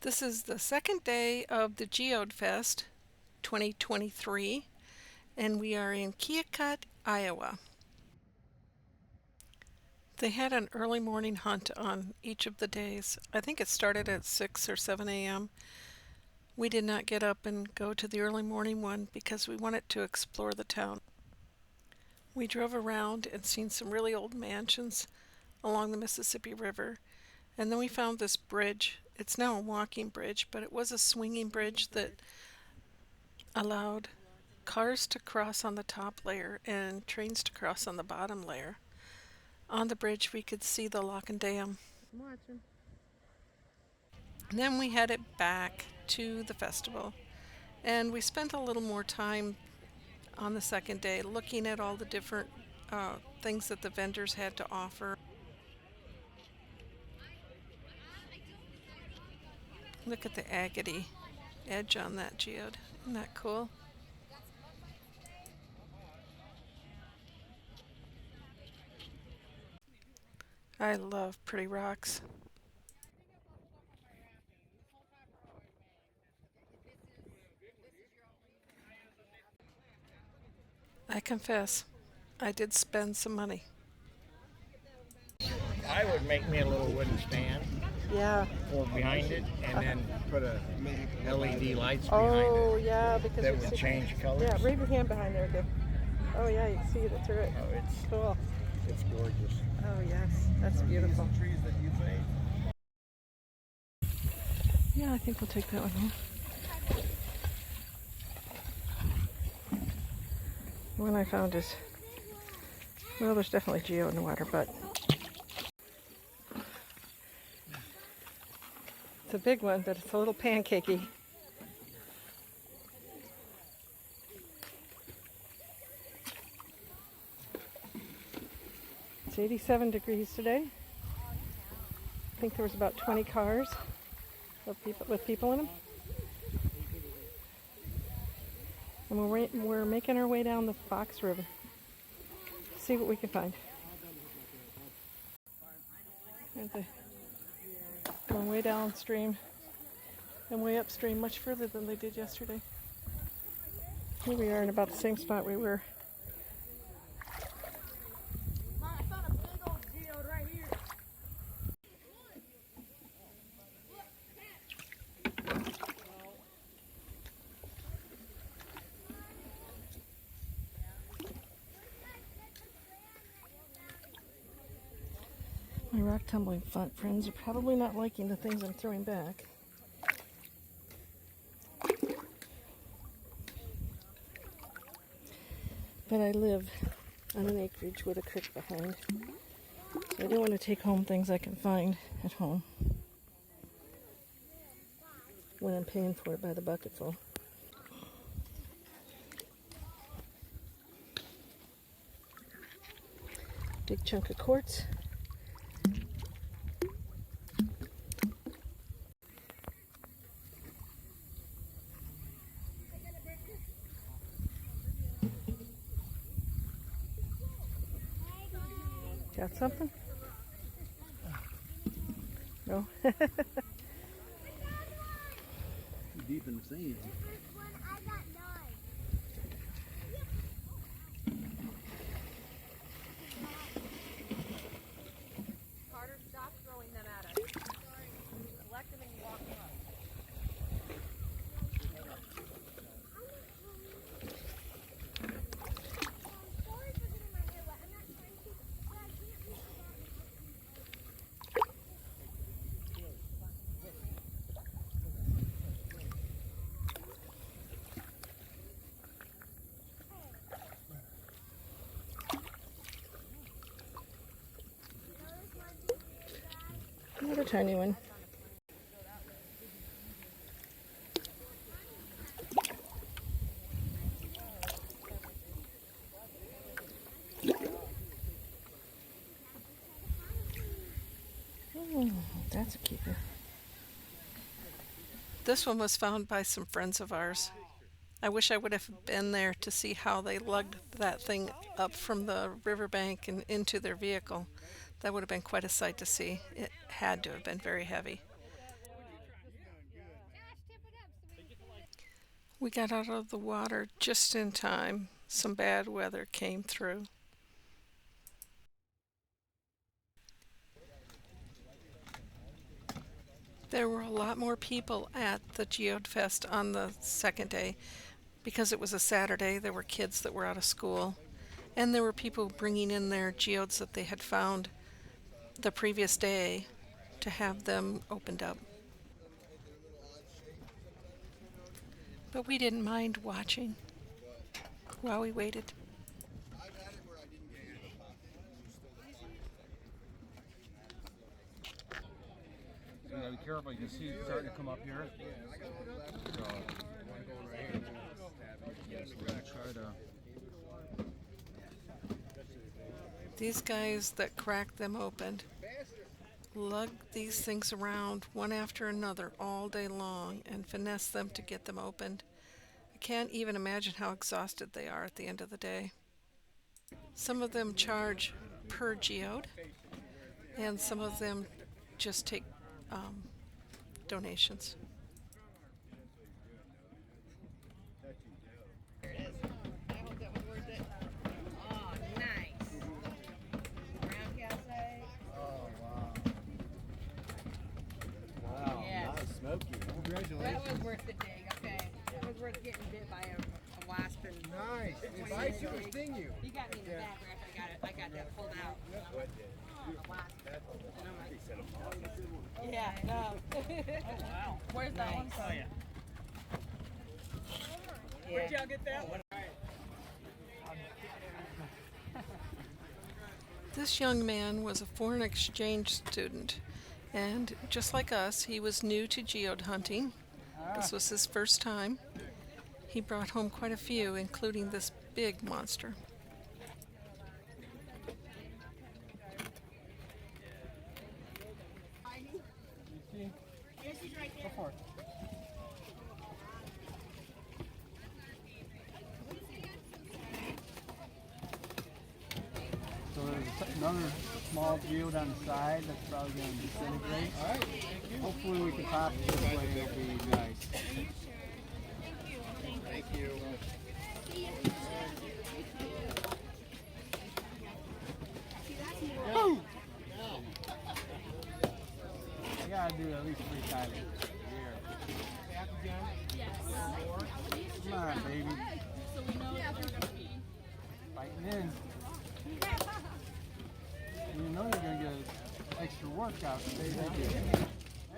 This is the second day of the Geode Fest 2023, and we are in Keokuk, Iowa. They had an early morning hunt on each of the days. I think it started at 6 or 7 a.m. We did not get up and go to the early morning one because we wanted to explore the town. We drove around and seen some really old mansions along the Mississippi River, and then we found this bridge. It's now a walking bridge, but it was a swinging bridge that allowed cars to cross on the top layer and trains to cross on the bottom layer. On the bridge we could see the lock and dam. And then we headed back to the festival, and we spent a little more time on the second day looking at all the different things that the vendors had to offer. Look at the agate edge on that geode. Isn't that cool? I love pretty rocks. I confess, I did spend some money. I would make me a little wooden stand Yeah. for behind it, and then put a LED lights behind Oh, it yeah, because that would change colors. Yeah, wave your hand behind there, good. Oh, yeah, you can see it through it. Oh, it's Cool. gorgeous. Oh, yes, that's beautiful. Trees that you made. Yeah, I think we'll take that one home. The one I found is, well, there's definitely geode in the water, but it's a big one, but it's a little pancakey. It's 87 degrees today. I think there was about 20 cars with people in them. And we're making our way down the Fox River. See what we can find. Going way downstream and way upstream, much further than they did yesterday. Here we are in about the same spot we were. Mom, I found a big old geode right here. My rock tumbling friends are probably not liking the things I'm throwing back. But I live on an acreage with a creek behind, so I don't want to take home things I can find at home when I'm paying for it by the bucketful. Big chunk of quartz. Got something? No? Deep in the sand. Carter, stop throwing them at us. Collect them and you walk up. Another tiny one. Oh, that's a keeper. This one was found by some friends of ours. I wish I would have been there to see how they lugged that thing up from the riverbank and into their vehicle. That would have been quite a sight to see. It had to have been very heavy. We got out of the water just in time. Some bad weather came through. There were a lot more people at the Geode Fest on the second day. Because it was a Saturday, there were kids that were out of school, and there were people bringing in their geodes that they had found the previous day to have them opened up. But we didn't mind watching while we waited. You gotta be careful. You can see it starting to come up here. So, we're gonna try to. These guys that cracked them open lug these things around one after another all day long and finesse them to get them opened. I can't even imagine how exhausted they are at the end of the day. Some of them charge per geode, and some of them just take donations. I hope that was worth it. Oh, nice. Brown calcite. Oh wow! Wow, Yes. nice, smoky. Congratulations. That was worth the dig, okay. That was worth getting bit by a wasp and Nice. It bites you or sting you? you got me in the back after I got that pulled out. A wasp. Yeah, I know. Oh wow. Where's that one from? Where'd y'all get that one? This young man was a foreign exchange student, and just like us, he was new to geode hunting. This was his first time. He brought home quite a few, including this big monster. Go for it. So there's another small geode on the side that's probably going to disintegrate. All right. Hopefully we can pop it this way. It'll be nice. Thank you. Boom! You gotta do it at least 3 times a year. Come on, baby. Fighting in. You know you're gonna get an extra workout today, don't you?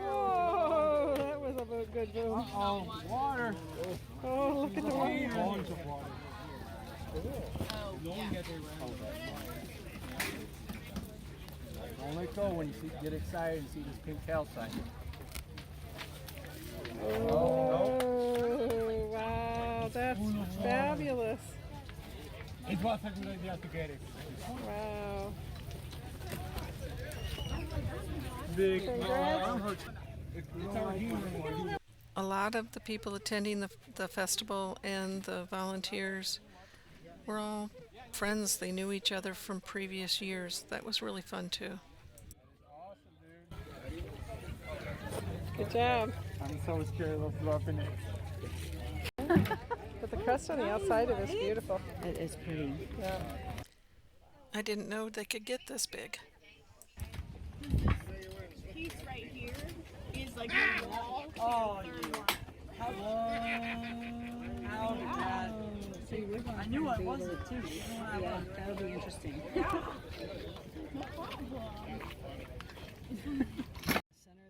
Oh, that was a good boom. Uh-oh, water. Oh, look at the water. Tons of water. Don't let go when you get excited and see this pink calcite. Oh, wow, that's fabulous. It was a good idea to get it. Wow. Big. Congrats. It's our humor. A lot of the people attending the festival and the volunteers were all friends. They knew each other from previous years. That was really fun too. Good job. I'm so scared of fluffing it. But the crust on the outside of it is beautiful. It is pretty. Yeah. I didn't know they could get this big. Piece right here is like a wall. Oh, How did that? I knew it wasn't too. Yeah, that'll be interesting. Center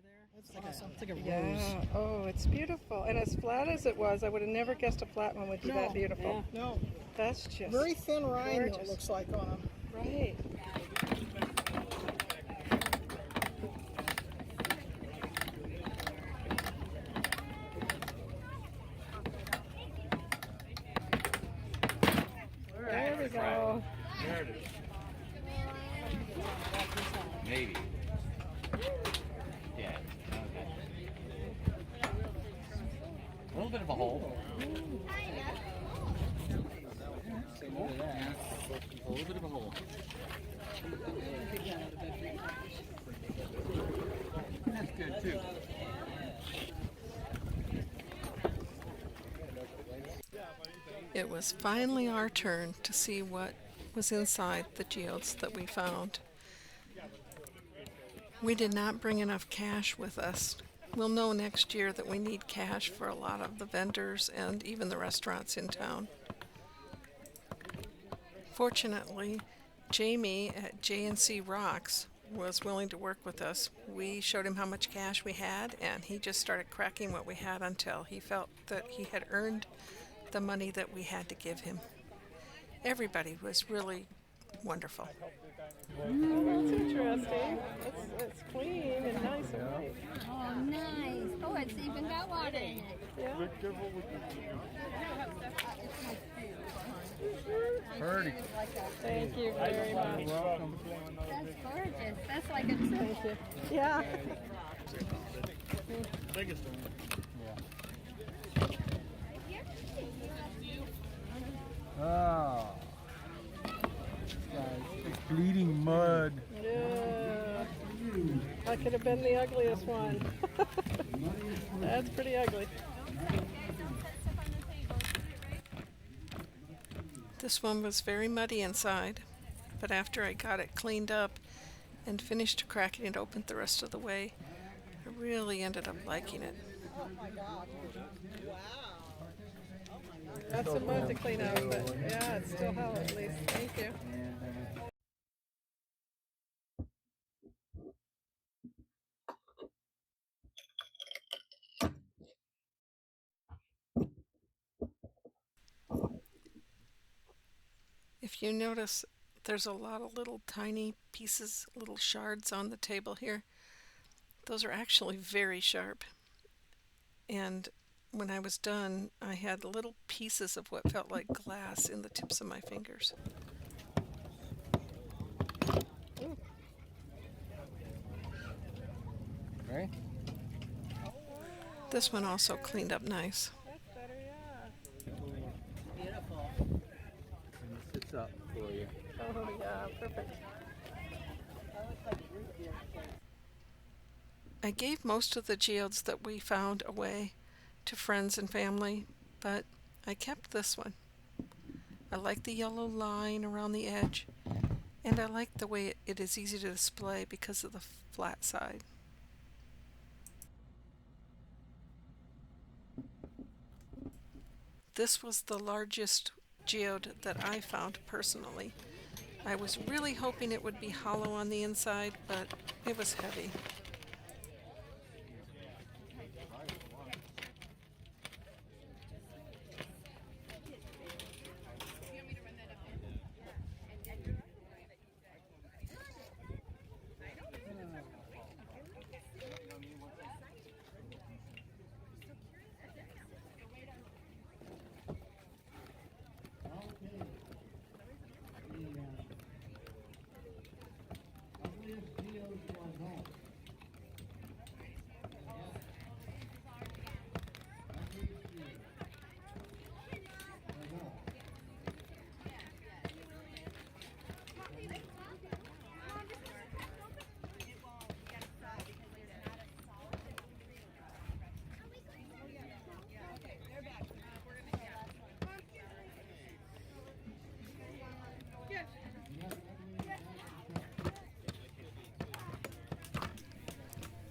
there. It's like a rose. Yeah. Oh, it's beautiful. And as flat as it was, I would have never guessed a flat one would be that beautiful. No, That's just very thin rind though, it gorgeous. looks like on them. Right. There we go. There it is. Maybe. Yeah. Okay. little bit of a hole. A little bit of a hole. That's good too. It was finally our turn to see what was inside the geodes that we found. We did not bring enough cash with us. We'll know next year that we need cash for a lot of the vendors and even the restaurants in town. Fortunately, Jamie at J&C Rocks was willing to work with us. We showed him how much cash we had, and he just started cracking what we had until he felt that he had earned the money that we had to give him. Everybody was really wonderful. That's interesting. It's clean and nice and white. Oh, nice. Oh, it's even got water in it. Yeah. Pretty. Thank you very much. Welcome. That's gorgeous. That's like a tree. Yeah. Oh. Guys, bleeding mud. Yeah. That could have been the ugliest one. That's pretty ugly. This one was very muddy inside, but after I got it cleaned up and finished cracking it open the rest of the way, I really ended up liking it. Got some mud to clean out, but yeah, it's still hollow at least. Thank you. If you notice, there's a lot of little tiny pieces, little shards on the table here. Those are actually very sharp. And when I was done, I had little pieces of what felt like glass in the tips of my fingers. Right? This one also cleaned up nice. That's better, yeah. And it sits up for you. Oh, yeah, perfect. I gave most of the geodes that we found away to friends and family, but I kept this one. I like the yellow line around the edge, and I like the way it is easy to display because of the flat side. This was the largest geode that I found personally. I was really hoping it would be hollow on the inside, but it was heavy.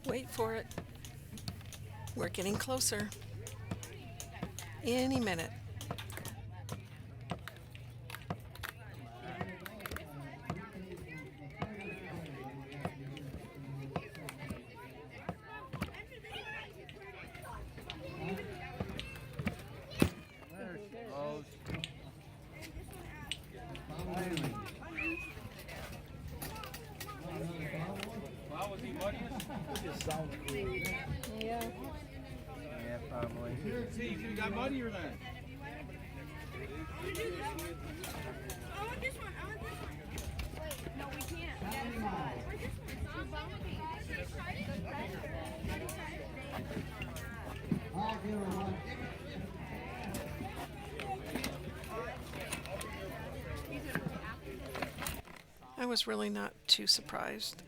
Wait for it. We're getting closer. Any minute. There she goes. Wow, was he muddy? Yeah. Yeah, probably. See, you got muddier then. I want this one. Wait, no, we can't. Where's this one? Hi, everyone. was really not too surprised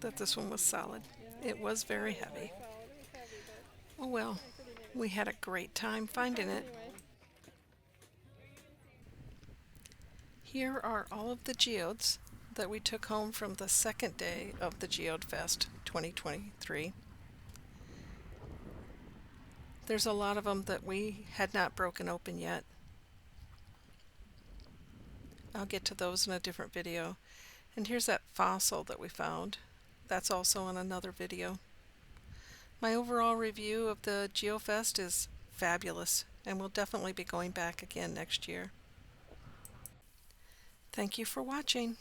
that this one was solid. It was very heavy. Oh well, we had a great time finding it. Here are all of the geodes that we took home from the second day of the Geode Fest 2023. There's a lot of them that we had not broken open yet. I'll get to those in a different video. And here's that fossil that we found. That's also in another video. My overall review of the GeoFest is fabulous, and we'll definitely be going back again next year. Thank you for watching.